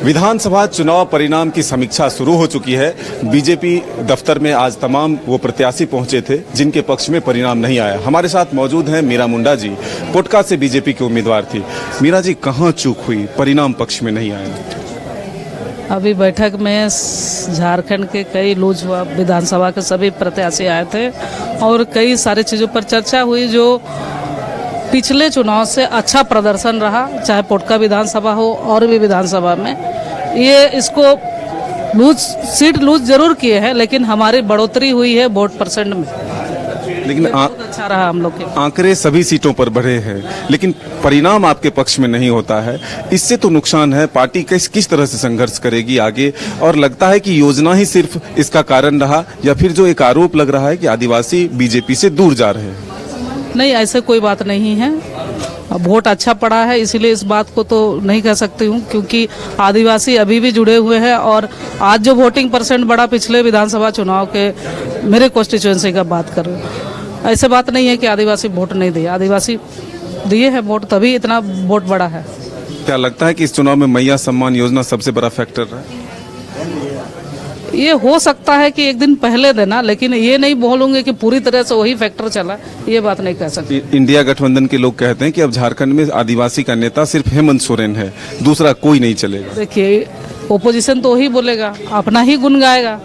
विधानसभा चुनाव परिणाम की समीक्षा शुरू हो चुकी है। बीजेपी दफ्तर में आज तमाम वो प्रत्याशी पहुंचे थे जिनके पक्ष में परिणाम नहीं आया। हमारे साथ मौजूद हैं मीरा मुंडा जी, पोटका से बीजेपी की उम्मीदवार थी। मीरा जी, कहां चूक हुई, परिणाम पक्ष में नहीं आया? अभी बैठक में झारखंड के कई लोकसभा विधानसभा के सभी प्रत्याशी आए थे और कई सारी चीज़ों पर चर्चा हुई जो पिछले चुनाव से अच्छा प्रदर्शन रहा, चाहे पोटका विधानसभा हो और भी विधानसभा में। ये इसको सीट लूज जरूर किए हैं, लेकिन हमारी बढ़ोतरी हुई है वोट परसेंट में, लेकिन अच्छा रहा हम लोग के। आंकड़े सभी सीटों पर बढ़े हैं, लेकिन परिणाम आपके पक्ष में नहीं होता है। इससे तो नुकसान है। पार्टी किस तरह से संघर्ष करेगी आगे? और लगता है कि योजना ही सिर्फ इसका कारण रहा, या फिर जो एक आरोप लग रहा है कि आदिवासी बीजेपी से दूर जा रहे हैं? नहीं, ऐसे कोई बात नहीं है। अब वोट अच्छा पड़ा है, इसीलिए इस बात को तो नहीं कह सकती हूँ, क्योंकि आदिवासी अभी भी जुड़े हुए हैं। और आज जो वोटिंग परसेंट बढ़ा पिछले विधानसभा चुनाव के, मेरे कॉन्स्टिट्यूएंसी का बात कर रहे हैं, ऐसे बात नहीं है कि आदिवासी वोट नहीं दिए। आदिवासी दिए हैं वोट, तभी इतना वोट बढ़ा है। क्या लगता है कि इस चुनाव में मैया सम्मान योजना सबसे बड़ा फैक्टर रहा? ये हो सकता है कि एक दिन पहले देना, लेकिन ये नहीं बोलूंगे कि पूरी तरह से वही फैक्टर चला, ये बात नहीं कह सकते। इंडिया गठबंधन के लोग कहते हैं कि अब झारखंड में आदिवासी का नेता सिर्फ हेमंत सोरेन है, दूसरा कोई नहीं चलेगा। देखिए, ओपोजिशन तो वही बोलेगा, अपना ही गुण गाएगा,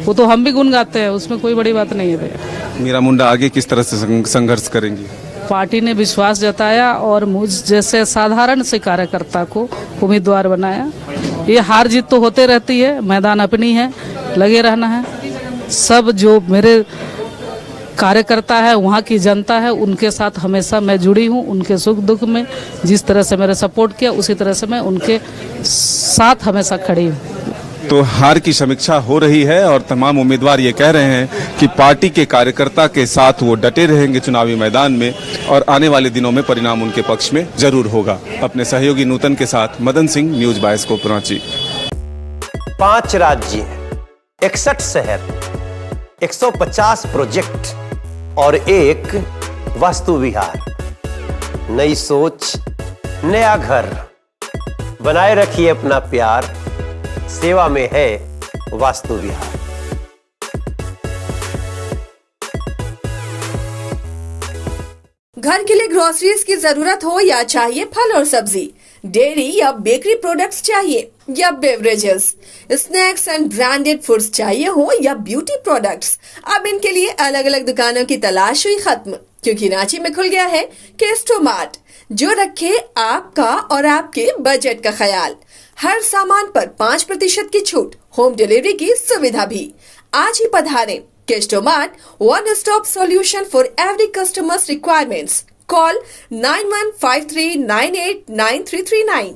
वो तो हम भी गुण गाते हैं, उसमें कोई बड़ी बात नहीं है भैया। मीरा मुंडा आगे किस तरह से संघर्ष करेंगी? पार्टी ने विश्वास जताया और मुझ जैसे साधारण से कार्यकर्ता को उम्मीदवार बनाया। ये हार जीत तो होते रहती है, मैदान अपनी है, लगे रहना है। सब जो मेरे कार्यकर्ता है, वहाँ की जनता है, उनके साथ हमेशा मैं जुड़ी हूँ। उनके सुख दुख में जिस तरह से मेरे सपोर्ट किया, उसी तरह से मैं उनके साथ हमेशा खड़ी हूँ। तो हार की समीक्षा हो रही है और तमाम उम्मीदवार ये कह रहे हैं कि पार्टी के कार्यकर्ता के साथ वो डटे रहेंगे चुनावी मैदान में, और आने वाले दिनों में परिणाम उनके पक्ष में जरूर होगा। अपने सहयोगी नूतन के साथ मदन सिंह, न्यूज बायस्कोप रांची। 5 राज्य, 61 शहर, 150 प्रोजेक्ट और एक वास्तु विहार। नई सोच, नया घर। बनाए रखिए अपना प्यार, सेवा में है वास्तु विहार। घर के लिए ग्रोसरीज की जरूरत हो या चाहिए फल और सब्जी, डेयरी या बेकरी प्रोडक्ट्स चाहिए या beverages, snacks and branded foods चाहिए हो या ब्यूटी प्रोडक्ट्स, अब इनके लिए अलग अलग दुकानों की तलाश हुई खत्म, क्योंकि रांची में खुल गया है केस्टोमार्ट, जो रखे आपका और आपके बजट का ख्याल। हर सामान पर 5% की छूट, होम डिलीवरी की सुविधा भी। आज ही पधारें। केस्टोमार्ट, one stop solution for every customers requirements. Call 9153989339।